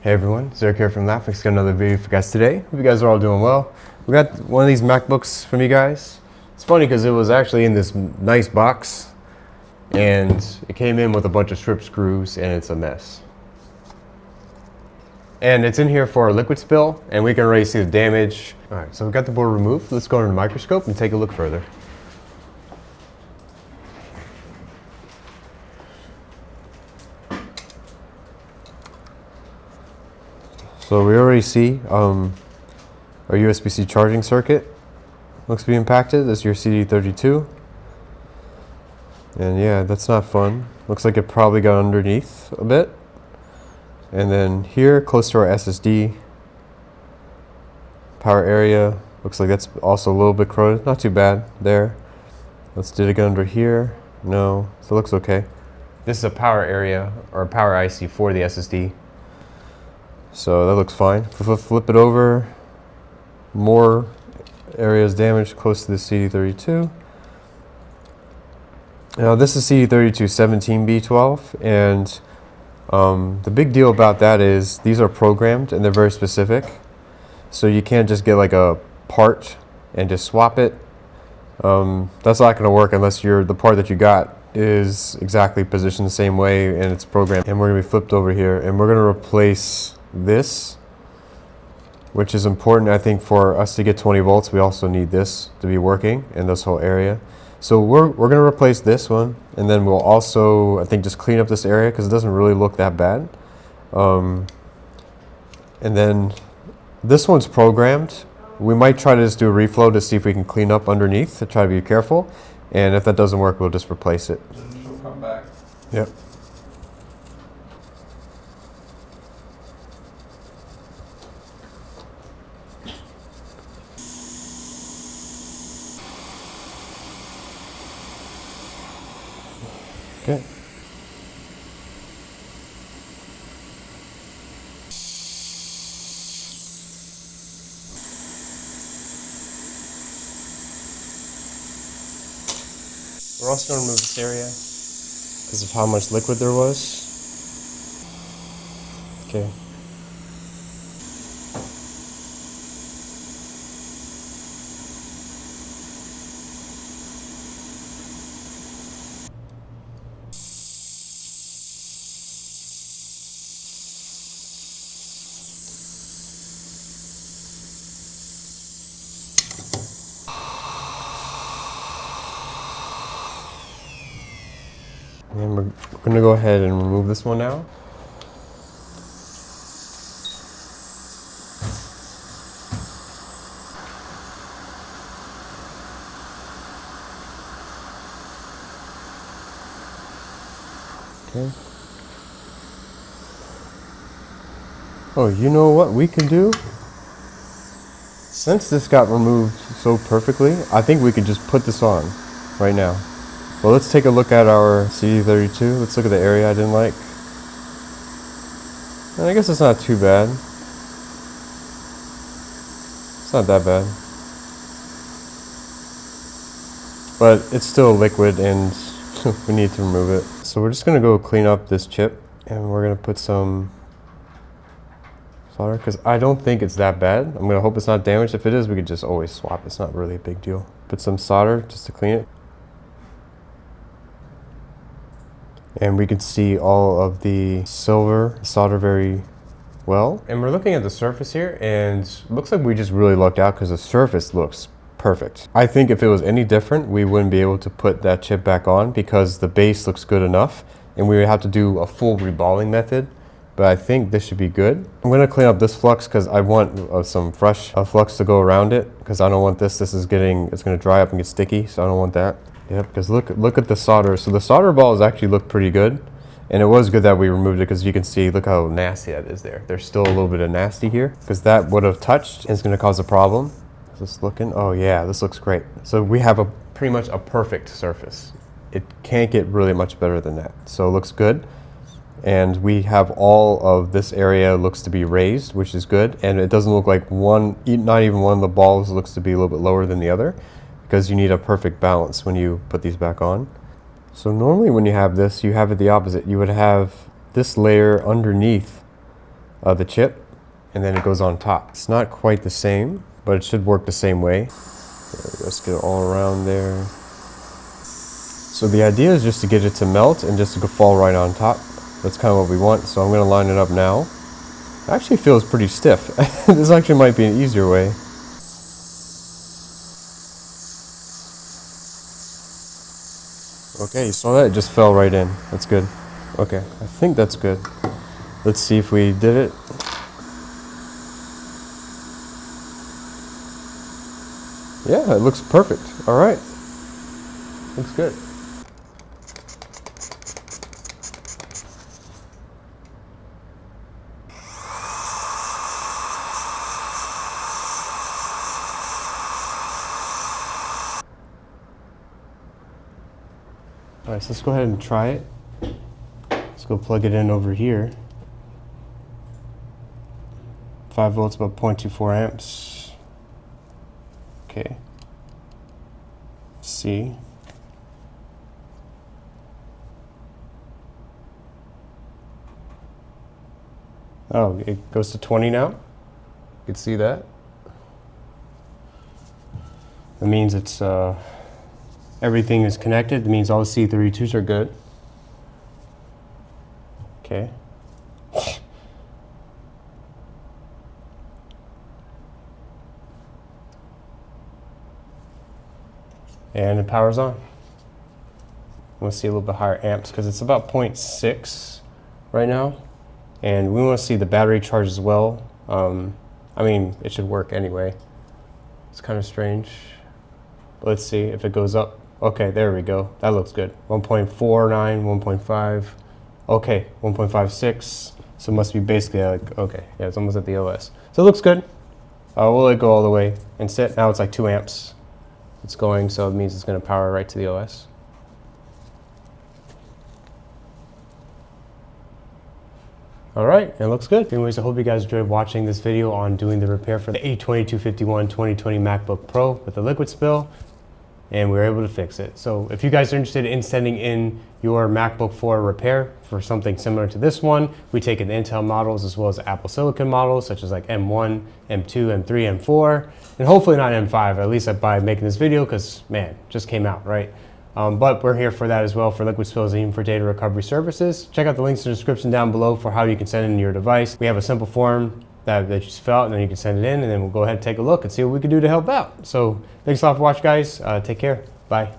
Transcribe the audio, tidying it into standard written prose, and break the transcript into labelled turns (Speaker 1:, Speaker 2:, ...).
Speaker 1: Hey everyone, Zerk here from Laughix. Got another video for you guys today. Hope you guys are all doing well. We got one of these MacBooks from you guys. It's funny because it was actually in this nice box and it came in with a bunch of strip screws and it's a mess. And it's in here for a liquid spill and we can already see the damage. Alright, so we got the board removed. Let's go into the microscope and take a look further. So we already see our USB-C charging circuit looks to be impacted. This is your CD32. And yeah, that's not fun. Looks like it probably got underneath a bit. And then here, close to our SSD power area, looks like that's also a little bit corroded. Not too bad there. Let's dig under here. No, so it looks okay. This is a power area or a power IC for the SSD. So that looks fine. Flip it over. More areas damaged close to the CD32. Now this is CD3217B12, and the big deal about that is these are programmed and they're very specific. So you can't just get like a part and just swap it. That's not going to work unless the part that you got is exactly positioned the same way and it's programmed. And we're going to be flipped over here and we're going to replace this, which is important. I think for us to get 20 volts we also need this to be working in this whole area. So we're going to replace this one, and then we'll also, I think, just clean up this area because it doesn't really look that bad. And then this one's programmed. We might try to just do a reflow to see if we can clean up underneath, to try to be careful, and if that doesn't work we'll just replace it.
Speaker 2: She'll come back.
Speaker 1: Yep. Okay. We're also going to remove this area because of how much liquid there was. Okay. And we're going to go ahead and remove this one now. Okay. Oh, you know what we can do? Since this got removed so perfectly, I think we could just put this on right now. Well, let's take a look at our CD32. Let's look at the area I didn't like. And I guess it's not too bad. It's not that bad. But it's still liquid and we need to remove it. So we're just going to go clean up this chip and we're going to put some solder because I don't think it's that bad. I'm going to hope it's not damaged. If it is, we could just always swap. It's not really a big deal. Put some solder just to clean it. And we can see all of the silver solder very well. And we're looking at the surface here and it looks like we just really lucked out because the surface looks perfect. I think if it was any different, we wouldn't be able to put that chip back on because the base looks good enough and we would have to do a full reballing method. But I think this should be good. I'm going to clean up this flux because I want some fresh flux to go around it because I don't want this. It's going to dry up and get sticky, so I don't want that. Yep, because look at the solder. So the solder balls actually look pretty good. And it was good that we removed it because you can see, look how nasty that is there. There's still a little bit of nasty here because that would have touched and it's going to cause a problem. Is this looking? Oh yeah, this looks great. So we have pretty much a perfect surface. It can't get really much better than that. So it looks good. And we have all of this area looks to be raised, which is good. And it doesn't look like not even one of the balls looks to be a little bit lower than the other, because you need a perfect balance when you put these back on. So normally when you have this, you have it the opposite. You would have this layer underneath the chip, and then it goes on top. It's not quite the same, but it should work the same way. Let's get it all around there. So the idea is just to get it to melt and just to fall right on top. That's kind of what we want. So I'm going to line it up now. It actually feels pretty stiff. This actually might be an easier way. Okay, you saw that? It just fell right in. That's good. Okay, I think that's good. Let's see if we did it. Yeah, it looks perfect. All right. Looks good. All right, so let's go ahead and try it. Let's go plug it in over here. 5 volts, about 0.24 amps. Okay. See. Oh, it goes to 20 now. You can see that. That means it's everything is connected. It means all the C32s are good. Okay. And the power's on. We'll see a little bit higher amps because it's about 0.6 right now. And we want to see the battery charge as well. I mean, it should work anyway. It's kind of strange. But let's see if it goes up. Okay, there we go. That looks good. 1.49, 1.5. Okay, 1.56. So it must be basically like, okay, yeah, it's almost at the OS. So it looks good. We'll let it go all the way and sit. Now it's like 2 amps. It's going, so it means it's going to power right to the OS. All right, it looks good. Anyways, I hope you guys enjoyed watching this video on doing the repair for the A2251 2020 MacBook Pro with the liquid spill, and we were able to fix it. So if you guys are interested in sending in your MacBook for repair for something similar to this one, we take in the Intel models as well as the Apple Silicon models, such as like M1, M2, M3, M4, and hopefully not M5, at least by making this video, because man, just came out, right? But we're here for that as well, for liquid spills and even for data recovery services. Check out the links in the description down below for how you can send in your device. We have a simple form that you just fill out, and then you can send it in, and then we'll go ahead and take a look and see what we can do to help out. So thanks a lot for watching, guys. Take care. Bye.